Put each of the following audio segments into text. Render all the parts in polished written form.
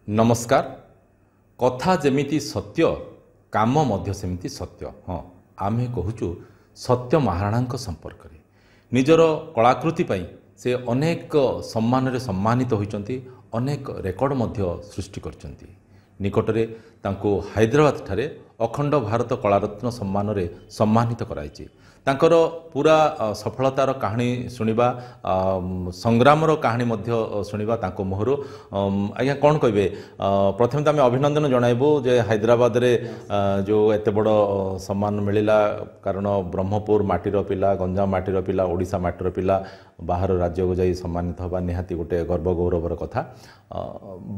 नमस्कार। कथा जेमिति सत्य काम मध्य सेमिति सत्य। हाँ, आमे कहूचु सत्य महाराणा संपर्क में निजर कलाकृति पाई से अनेक सम्मान रे सम्मानित होइचंती, अनेक रेकर्ड मध्य सृष्टि करचंती। निकटरे तांको हैदराबाद ठारे अखंड भारत कलारत्न सम्मान रे सम्मानित कराइछि। तांकर पूरा सफलतार कहानी शुणा, संग्रामर कहानी मध्य शुणा तांको मोहर। आज्ञा कौन कहे, प्रथम तो आम अभिनंदन जनइबू जे हैदराबाद रे जो एत बड़ सम्मान मिलला, कारण ब्रह्मपुर माटीर पिला, गंजाम माटीर पिला, ओडिशा माटीर पिला बाहर राज्य को जाई सम्मानित हवा निहाती गोटे गर्व गौरवर कथा।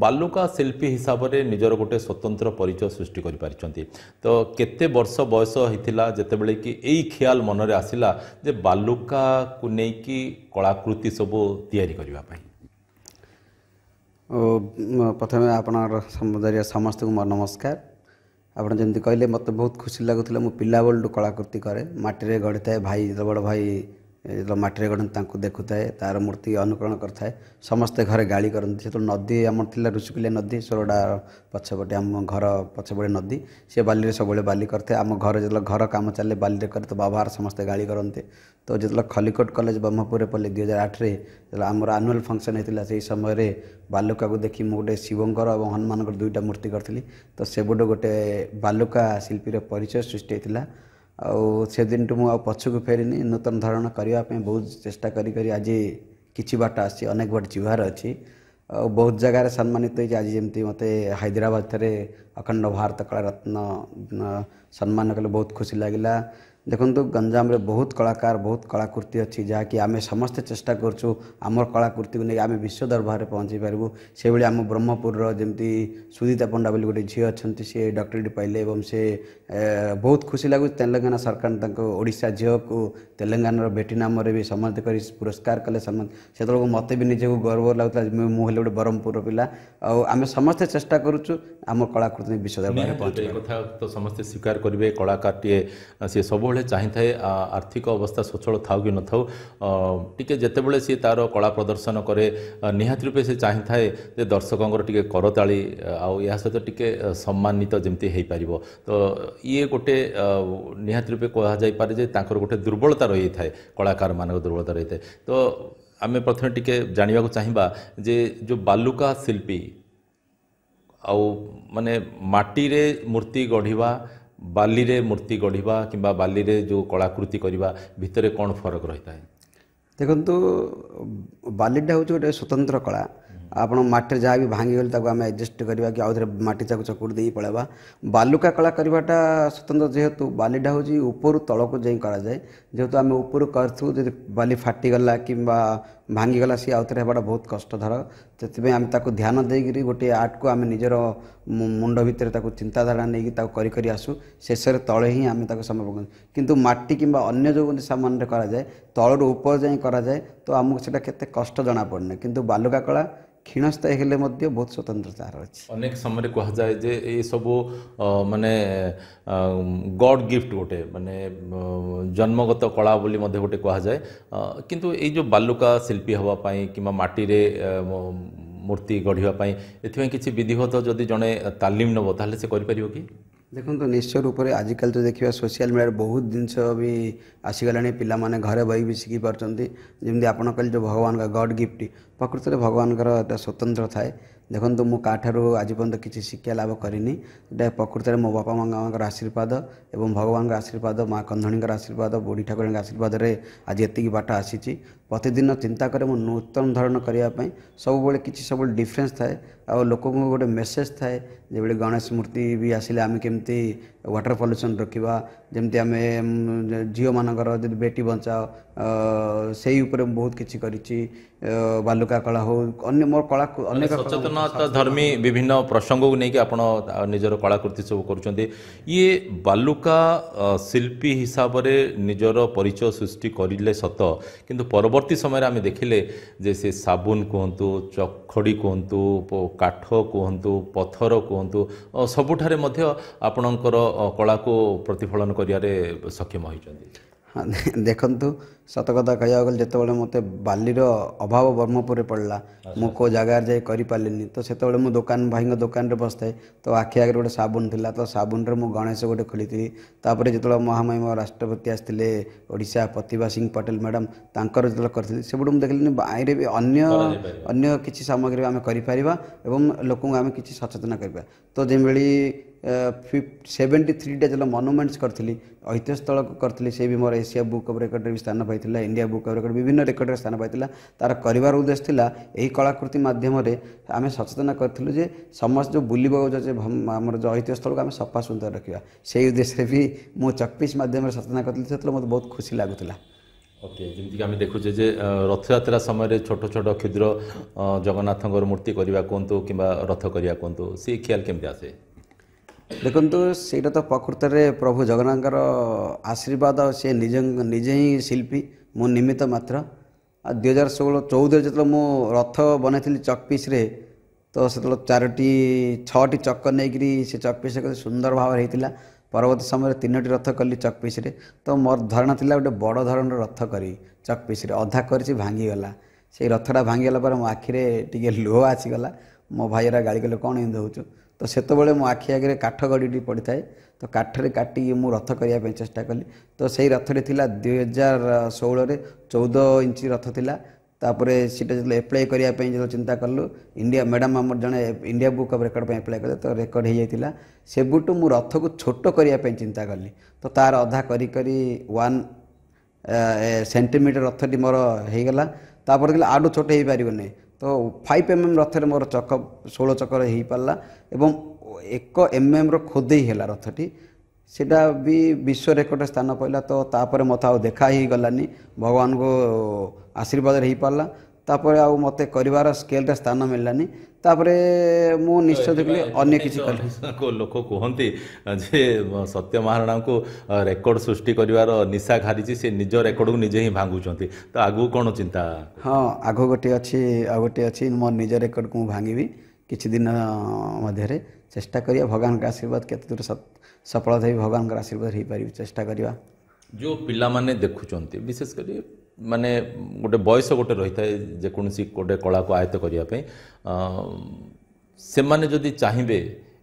बालुका शिल्पी हिसाब से निजर गोटे स्वतंत्र परिचय सृष्टि कर पारिछंती। तो केते वर्ष बयस होइथिला जेतेबेले कि एई ख्याल मन रे आसिला जे बालुका को नै कि कलाकृति सब तैयारी करबा पई? प्रथम आपनर समुदाय समस्त को नमस्कार। आपन जंती कहले मते बहुत खुशी लागुथिला। मु पिला बेलू कलाकृति करे, माटी रे गढ़ी थाए, भाई बड़ भाई जो माटी गढ़ देखु थाए, तार मूर्ति अनुकरण करए। समस्ते घरे गाड़ी करते। जो नदी आम ऋषिकुलिया नदी सोरडा पछपटे आम घर पछपटे नदी, सी बाली सब बाली करते। आम घर जो घर काम चले बाली करे तो बाबार समस्ते गाड़ी करते। तो जो खलिकोट कॉलेज ब्रह्मपुर पल्ली 2008 जो आम आनुआल फंक्शन होता से समय बालुका को देखी मुझे गोटे शिवंकर और हनुमान दुईटा मूर्ति करी। तो से बुट गोटे बालुका शिल्पीर परिचय सृष्टि होता। से दिन टू मुझे पछक फेरनी, नूतन धारण करने बहुत चेष्टा करी आज किछि बाट आसी, अनेक बाट जीवार अच्छी। बहुत जगार सम्मानित होती। आज जमी मत हैदराबाद थे अखंड भारत कलारत्न सम्मान कले बहुत खुशी लगिला। देखो गंजाम रे बहुत कलाकार, बहुत कलाकृति अच्छी, जहाँकि आम समस्ते चेष्टा करूँ आमर कलाकृति को लेकिन आम विश्व दरबार पहुँची पार्बू। से भाई आम ब्रह्मपुर जमी सुदीता पंडा बोली गोटे झील अच्छा, सी डॉक्टरेट पाइले और से बहुत खुशी लगुच। तेलंगाना सरकार ओडिशा झील को तेलंगाना बेटी नाम भी सम्मानित कर पुरस्कार कले सम्मान। से मत भी निजे गर्व लगुता मुझे गोटे ब्रह्मपुर पिला। आम समस्ते चेष्टा करूँ आम कलाकृति विश्व दरबार पहुँचे। कथा तो समस्ते स्वीकार करेंगे, कलाकार टे सी सब चाही थाए आर्थिक अवस्था स्वच्छल थाउ कि न थाउ, टिके जेतेबेले सी तार कला प्रदर्शन करे निहाती रूपे से चाही थाए जे दर्शकों टिके करताली आउ या सहित टिके सम्मानित जमती हो पारिबो। तो ये गोटे निहाती रूपे कहा जाय पारे जे तांकर गोटे दुर्बलता रही थाए, कलाकार मानक दुर्बलता रही थाए। तो आमे प्रथम टिके जानिबा को चाहिबा जे जो बालुका शिल्पी आउ माने माटी रे मूर्ति गढ़िबा, बाली रे मूर्ति गढ़िबा किंबा बाली रे जो कलाकृति करबा भितरे कौन फरक रहता है? देखो बालीटा हूँ गोटे स्वतंत्र कला। आप माटी जहाँ भी भांगी गले आम एडजस्ट करवा कि आउे माटी चाक चकुड़ दे पड़ेगा। बालुका कला करवाटा स्वतंत्र, जेहेतु बालीटा हूँ ऊपर तलक जाए कराए। जेहेतु आम ऊपर करूँ जब बाली फाटीगला कि भांगीगला सी आउ थे हवाटा बहुत कष्टधर। से आम ध्यान देकर गोटे आर्ट को आम निजर मुंड भितर चिंताधारा नहीं करी आसू। शेष तले ही आम समय किंतु माटी कि अन्य जो सामान कराए तलू ऊपर जाए कराए तो आमको से कष्ट जना पड़ना। किंतु बालुका कला क्षीणस्थायी हेले बहुत स्वतंत्रता अच्छी। अनेक समय कह जाए जे ये सब माने गॉड गिफ्ट गोटे माने जन्मगत कला बोली गोटे कह जाए। किंतु ये जो बालुका शिल्पी हवा पाई कि माटी रे मूर्ति गढ़ापी एथि किसी विधिवत जदि जड़े तालीम नब ताले से कर पारिबो कि? देखो तो निश्चय रूप से आजिकल तो देखा सोशल मीडिया बहुत जिनस भी आसीगला। पिला माने घरे बही भी शिखी पार्टी। जमी आप कहले जो भगवान का गॉड गिफ्ट प्रकृत में भगवान का स्वतंत्र थाए। देखो तो मुझे काठारू आज पर्यटन किसी शिक्षा लाभ करनी। प्रकृत में मो बापा माँ आशीर्वाद और भगवान का आशीर्वाद, माँ कंधणी आशीर्वाद, बुढ़ी ठाकुर आशीर्वाद आज एति बाट आसी। प्रतिदिन चिंता करे मु नूतन धारण करने सब किसी सब डिफरेन्स थाए। आ लोक गोटे मेसेज थाए जो गणेश मूर्ति भी आसिले आम केमती वाटर पल्यूशन रोकवा, जमती आम झील मानकर जब बेटी बचाओ से बहुत किसी करी। बालुका कला हो अन्य मोर कला अनेक सचेतनता धर्मी विभिन्न प्रसंग को लेकिन आपण निजर कलाकृति सब करुँचे। ये बालुका शिल्पी हिसाब से निजर परिचय सृष्टि करें सत, किंतु परवर्ती समय आम देखिले जे से साबुन कहतु, चखड़ी कहतु, काठ कहतु, पत्थर कहतु, सबुठारे मध्य आपणकर कला को प्रतिफलन करियारे सक्षम होइछन्ति। हाँ देखु सत कथा कह गले जिते मत बालीर अभाव ब्रह्मपुर पड़ा मु को जगार जाए करें तो से दुकान भाई दुकान रे बसए तो आखि आगे गोटे साबुन थिला तो साबुन रे मु गणेश गोटे खोली जो महामहिम राष्ट्रपति आसते ओडिशा प्रतिभा सिंह पटेल मैडम तांकर जो करी से मुझे देखिए बाईरे भी अन्य किसी सामग्री आम कर लोक आम कि सचेतन कर तो जमी 73टा जो मनुमेंट्स करी ऐतिह्य स्थल करी से भी मोर एशिया बुक ऑफ रिकॉर्ड भी स्थान पाई इंडिया बुक ऑफ रिकॉर्ड विभिन्न रिकॉर्ड स्थान पाई तार कर उद्देश्य थिला यही कलाकृति माध्यम आम सचेतन करूँ जे समस्त जो बुल आम जो ऐतिह्य स्थल को आम सफा सुंदर रखा से उद्देश्य भी मु चकपीस माध्यम सचेतन करी से मत बहुत खुशी लगुला। ओके जमीक आम देखुचे जे रथयात्रा समय छोट छोट क्षुद्र जगन्नाथ मूर्ति करवा कहतु कि रथ करवा कहतु सी ख्याल केमती आसे देखु से तो प्रकृत में प्रभु जगन्नाथ आशीर्वाद से निजे ही शिल्पी मो निमित्त मात्र 2016-14 जो मु रथ बनई चकपीस तो से 4-6 चक नहीं से चकपीस सुंदर भाव होता परवर्त समय 3टी रथ कली चकपीस तो मोर धारणा था गोटे बड़ धरण रथ करी चकपीस अधा कर भांगीगला से रथटा भांगीगला पर मो आखिरे टिके लुह आसीगला मो भाईरा गाड़ी कले कौन एम हो तो से मो आखि आगे काठ गड़ी पड़ी थाए तो काठरे काटी मु रथ करने चेष्टा कली तो से रथरे थिला 2016 14 इंच रथ थिला तापर सीटा जो एप्लाय करने जो चिंता कलु इंडिया मैडम आम जड़े India book of record apply कले तो रेकर्ड हो जाता सेबुटू मु रथ को छोट करने चिंता कली तो तार अधा करी 1 सेंटीमीटर रथटी मोर होगला तापर आडू छोट हो पार नहीं तो 5 mm रथरे मोर चक 16 चक्कर हो पारा एवं 1 mm खोदेई है रथटी सेटा भी विश्व रेकर्ड स्थान पाइला तो तापर मत आ देखा ही गलानी भगवान को आशीर्वाद हो पारा तापर आ मते करिवार स्केल रे स्थान मिललानी तापरे मु निश्चय देखली अन्य किछि को लोक कहते जे सत्य महाराणा को रेकर्ड सृष्टि करिवार निशा घारी से निज रेकर्ड को निजे ही भांगुचंती तो आगु कोन चिंता हाँ आगु गोटे अच्छी मो निज रेकर्ड को भांगी किछि दिन मध्य चेष्टा करिया भगवान का आशीर्वाद केते दूर सफलता भी भगवान का आशीर्वाद हो पारि चेष्टा करिया जो पिला माने देखुचंती विशेष करी माने गोटे बयस गोटे रही है जेकोसी गोटे कला को आयत्त करने से माने जदि चाहिए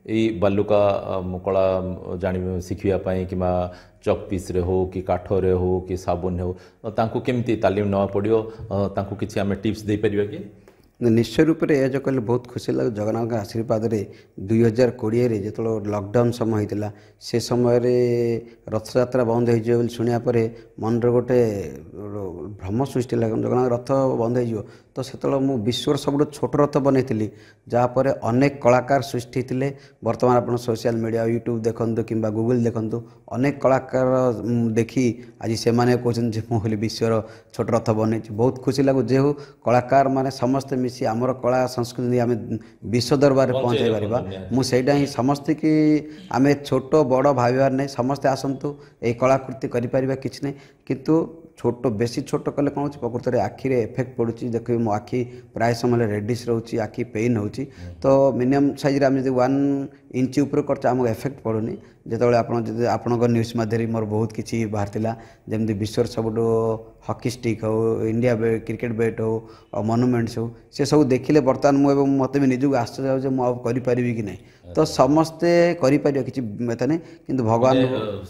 यही बालुका कला जान शिखापी कि चकपीस रे हो कि काठरे हो कि साबुन हो तांको केमती तालीम नवा पड़ो तांको किसी आम टिप्स दे परिबा कि निश्चय रूप से यह जो कहले बहुत खुशी लगे जगन्नाथ आशीर्वाद रे 2020 जो लॉकडाउन समय होता से समय रथयात्रा बंद हो शुणा पर मन गोटे भ्रम सृष्टि लगे जगन्नाथ रथ बंद हो तो से मु विश्वर सब छोट रथ बनई जहाँपर अनेक कलाकार सृष्टि थे बर्तमान आप सोशल मीडिया यूट्यूब देखु कि गूगल देखु अनेक कलाकार देखी आज से कहते मुझे विश्वर छोट रथ बनई बहुत खुशी लगू जे हो कलाकार माने समस्ते मिसी आमर कला संस्कृति आम विश्व दरबार पहुँचाई पारिबा मुझा ही समस्त कि आम छोट बड़ भावार नहीं समस्ते आसतु ये कलाकृति करें कि नहीं किंतु छोट बेसी छोट कले कौन हो प्रकृत में आखिरे एफेक्ट पड़ुची देखिए मो आखि प्राय समय रेडिश रोची आखि पेन होची तो मिनिमम साइज आम जो 1 इंच ऊपर कर आमको एफेक्ट पड़ूनी जो आपण न्यूज मध्य मोर बहुत किसी बाहर जमी विश्व सब हॉकी स्टिक हो इंडिया क्रिकेट बैट हो और मोनुमेंट्स हो से सब देखिले बर्तमान मुझे मत भी निजक आश्चर्य मुझे करी कि नहीं तो समस्ते करें कि नहीं किंतु भगवान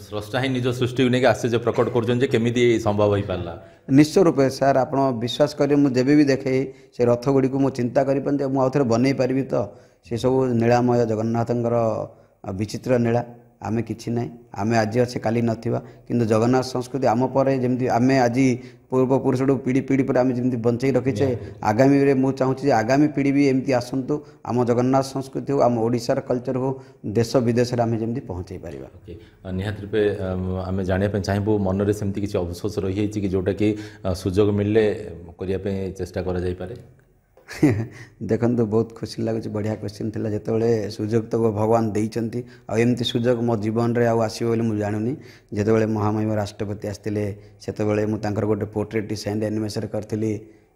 स्रष्टा ही निज सृष्टि को लेकिन आश्चर्य प्रकट कर संभव हो पारा निश्चय रूपे सर आप विश्वास करें मुझे भी देखे से रथ गुड़ी को चिंता करें मुझे बनई पारि तो से सब नीलामय जगन्नाथंकर विचित्र नीला आमे किछि नहीं आमे आज अच्छे काली नथिबा किंतु जगन्नाथ संस्कृति आम पर जमी आम आज पूर्व पुरुष पीढ़ी पीढ़ी पर आम जमी बंचई रखीचे आगामी रे मु चाहूँ आगामी पीढ़ी भी एमती आसतु आम जगन्नाथ संस्कृति हो आम ओडिशार कल्चर हो देश विदेश में आम जमी पहुँचाई पारिबा निहात रूपे आम जानापी चाहबू मन में सेमती किसी अवशोष रही है कि जोटा कि सुजोग मिलले करने चेष्टा करा जाई पारे देखो बहुत खुशी लगुच बढ़िया क्वेश्चन थिला जिते सुजोग तो भगवान देइचंती आ एमती सुजोग मो जीवन रे आसो मुझे जानुनी जिते महामहिम राष्ट्रपति आसते से गोटे पोर्ट्रेट डिजाइन एनिमेशन करी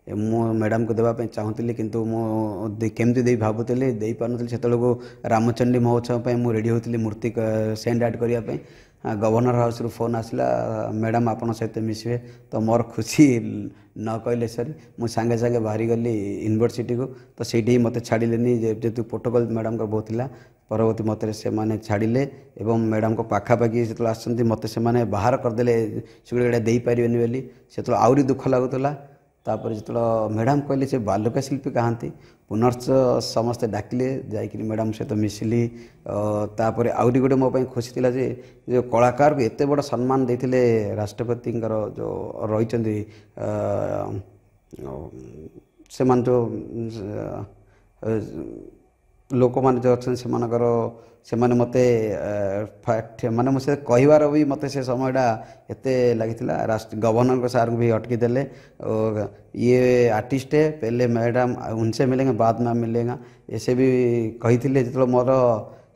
ମୁଁ ମ୍ୟାଡ଼ାମକୁ ଦେବା ପାଇଁ ଚାହୁଁଥିଲି କିନ୍ତୁ ମୁଁ କେମିତି ଦେଇ ଭାବୁଥିଲି ଦେଇପାରୁନଥିଲି। ସେତେବେଳକୁ ରାମଚଣ୍ଡୀ ମହୋତ୍ସବ ପାଇଁ ମୁଁ ରେଡ଼ି ହେଉଥିଲି ମୂର୍ତ୍ତି ସେଣ୍ଡ ଆର୍ଟ କରିବା ପାଇଁ। ଗଭର୍ଣ୍ଣର ହାଉସ୍ରୁ ଫୋନ୍ ଆସିଲା, ମ୍ୟାଡ଼ାମ୍ ଆପଣଙ୍କ ସହିତ ମିଶିବେ। ତ ମୋର ଖୁସି ନ କହିଲେ ସରି, ମୁଁ ସାଙ୍ଗେ ସାଙ୍ଗେ ବାହାରିଗଲି ୟୁନିଭର୍ସିଟିକୁ। ତ ସେଇଠି ହିଁ ମୋତେ ଛାଡ଼ିଲେନି, ଯେହେତୁ ପ୍ରୋଟୋକଲ୍ ମ୍ୟାଡ଼ାମଙ୍କର ବହୁତ ଥିଲା। ପରବର୍ତ୍ତୀ ମତରେ ସେମାନେ ଛାଡ଼ିଲେ ଏବଂ ମ୍ୟାଡ଼ାମଙ୍କ ପାଖାପାଖି ଯେତେବେଳେ ଆସନ୍ତି ମୋତେ ସେମାନେ ବାହାର କରିଦେଲେ, ସେଗୁଡ଼ା ଏଇଟା ଦେଇପାରିବେନି ବୋଲି। ସେତେବେଳେ ଆହୁରି ଦୁଃଖ ଲାଗୁଥିଲା। ତାପରେ ଯେତେବେଳେ ମ୍ୟାଡ଼ାମ୍ କହିଲେ ସେ ବାଲୁକା ଶିଳ୍ପୀ କାହାନ୍ତି, ପୁନଶ୍ଚ ସମସ୍ତେ ଡାକିଲେ, ଯାଇକିରି ମ୍ୟାଡ଼ାମ୍ ସହିତ ମିଶିଲି। ତାପରେ ଆହୁରି ଗୋଟେ ମୋ ପାଇଁ ଖୁସି ଥିଲା ଯେ ଯେଉଁ କଳାକାରକୁ ଏତେ ବଡ଼ ସମ୍ମାନ ଦେଇଥିଲେ ରାଷ୍ଟ୍ରପତିଙ୍କର ଯେଉଁ ରହିଛନ୍ତି, ସେମାନେ ଯେଉଁ ଲୋକମାନେ ଯେଉଁ ଅଛନ୍ତି ସେମାନଙ୍କର, ସେମାନେ ମୋତେ ମାନେ ମୁଁ ସେ କହିବାର ବି ମୋତେ ସେ ସମୟଟା ଏତେ ଲାଗିଥିଲା। ଗଭର୍ଣ୍ଣରଙ୍କ ସାର୍ଙ୍କୁ ବି ଅଟକି ଦେଲେ, ଇଏ ଆର୍ଟିଷ୍ଟ है, पहले मैडम उनसे मिलेंगे बाद में मिलेगा, ଏସେ ବି କହିଥିଲେ। ଯେତେବେଳେ ମୋର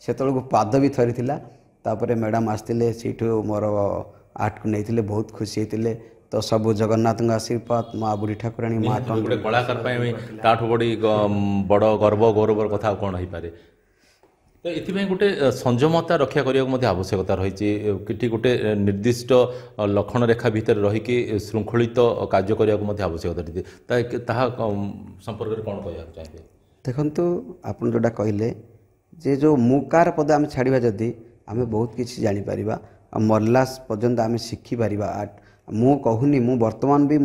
ସେତେବେଳକୁ ପାଦ ବି ଥରିଥିଲା। ତାପରେ ମ୍ୟାଡ଼ାମ୍ ଆସିଥିଲେ, ସେଇଠୁ ମୋର ଆର୍ଟକୁ ନେଇଥିଲେ, ବହୁତ ଖୁସି ହେଇଥିଲେ। ତ ସବୁ ଜଗନ୍ନାଥଙ୍କ ଆଶୀର୍ବାଦ, ମା ବୁଢ଼ୀ ଠାକୁରାଣୀ, ମା ଗୋଟେ କଳାକାର ପାଇଁ ତାଠୁ ବଡ଼ ଗର୍ବ ଗୌରବର କଥା ଆଉ କ'ଣ ହେଇପାରେ। ତ ଏଥିପାଇଁ ଗୋଟେ ସଂଯମତା ରକ୍ଷା କରିବାକୁ ମଧ୍ୟ ଆବଶ୍ୟକତା ରହିଛି। କିଠି ଗୋଟେ ନିର୍ଦ୍ଦିଷ୍ଟ ଲକ୍ଷଣ ରେଖା ଭିତରେ ରହିକି ଶୃଙ୍ଖଳିତ କାର୍ଯ୍ୟ କରିବାକୁ ମଧ୍ୟ ଆବଶ୍ୟକତା ରହିଛି। ତାହା ସମ୍ପର୍କରେ କ'ଣ କହିବାକୁ ଚାହିଁବେ? ଦେଖନ୍ତୁ, ଆପଣ ଯେଉଁଟା କହିଲେ ଯେ ଯେଉଁ ମୁଁ କାର ପଦ ଆମେ ଛାଡ଼ିବା, ଯଦି ଆମେ ବହୁତ କିଛି ଜାଣିପାରିବା ଆଉ ମରଲା ପର୍ଯ୍ୟନ୍ତ ଆମେ ଶିଖିପାରିବା ଆର୍ଟ। ମୁଁ କହୁନି, ମୁଁ ବର୍ତ୍ତମାନ ବି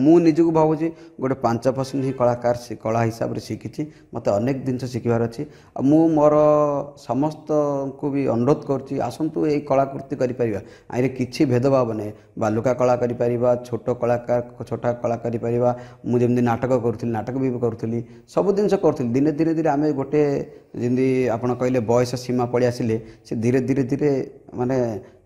ମୁଁ ନିଜକୁ ଭାବୁଛି ଗୋଟେ 5% ହିଁ କଳା ହିସାବରେ ଶିଖିଛି। ମୋତେ ଅନେକ ଜିନିଷ ଶିଖିବାର ଅଛି। ଆଉ ମୁଁ ମୋର ସମସ୍ତଙ୍କୁ ବି ଅନୁରୋଧ କରୁଛି, ଆସନ୍ତୁ ଏଇ କଳାକୃତି କରିପାରିବା। ଆଇରେ କିଛି ଭେଦଭାବ ନାହିଁ। ବାଲୁକା କଳା କରିପାରିବା, ଛୋଟ କଳା କରିପାରିବା। ମୁଁ ଯେମିତି ନାଟକ କରୁଥିଲି, ନାଟକ ବି କରୁଥିଲି, ସବୁ ଜିନିଷ କରୁଥିଲି। ଧୀରେ ଧୀରେ ଆମେ ଗୋଟେ, ଯେମିତି ଆପଣ କହିଲେ ବୟସ ସୀମା ପଳେଇ ଆସିଲେ, ସେ ଧୀରେ ଧୀରେ ମାନେ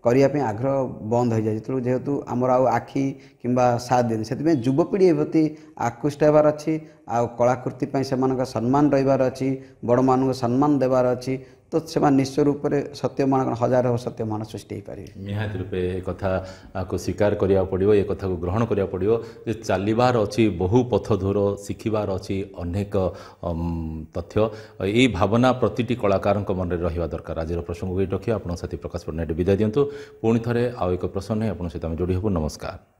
କରିବା ପାଇଁ ଆଗ୍ରହ ବନ୍ଦ ହୋଇଯାଏ। ଯେହେତୁ ଆମର ଆଉ ଆଖି କିମ୍ବା ସାଥ ଦିଏନି, ସେଥିପାଇଁ ଯୁବପିଢ଼ି ପ୍ରତି ଆକୃଷ୍ଟ ହେବାର ଅଛି। ଆଉ କଳାକୃତି ପାଇଁ ସେମାନଙ୍କ ସମ୍ମାନ ରହିବାର ଅଛି, ବଡ଼ମାନଙ୍କୁ ସମ୍ମାନ ଦେବାର ଅଛି। ତ ସେମାନେ ନିଶ୍ଚୟ ରୂପରେ ସତ୍ୟମାନ, ହଜାର ସତ୍ୟମାନ ସୃଷ୍ଟି ହୋଇପାରିବେ। ନିହାତି ରୂପେ ଏ କଥାକୁ ସ୍ୱୀକାର କରିବାକୁ ପଡ଼ିବ, ଏ କଥାକୁ ଗ୍ରହଣ କରିବାକୁ ପଡ଼ିବ ଯେ ଚାଲିବାର ଅଛି ବହୁ ପଥ ଦୂର, ଶିଖିବାର ଅଛି ଅନେକ ତଥ୍ୟ। ଏହି ଭାବନା ପ୍ରତିଟି କଳାକାରଙ୍କ ମନରେ ରହିବା ଦରକାର। ଆଜିର ପ୍ରସଙ୍ଗକୁ ଏଇଠି ରଖିବା। ଆପଣଙ୍କ ସାଥୀ ପ୍ରକାଶ ପଟ୍ଟନାୟକ ବିଦାୟ ଦିଅନ୍ତୁ। ପୁଣି ଥରେ ଆଉ ଏକ ପ୍ରସଙ୍ଗ ନେଇ ଆପଣଙ୍କ ସହିତ ଆମେ ଯୋଡ଼ି ହେବୁ। ନମସ୍କାର।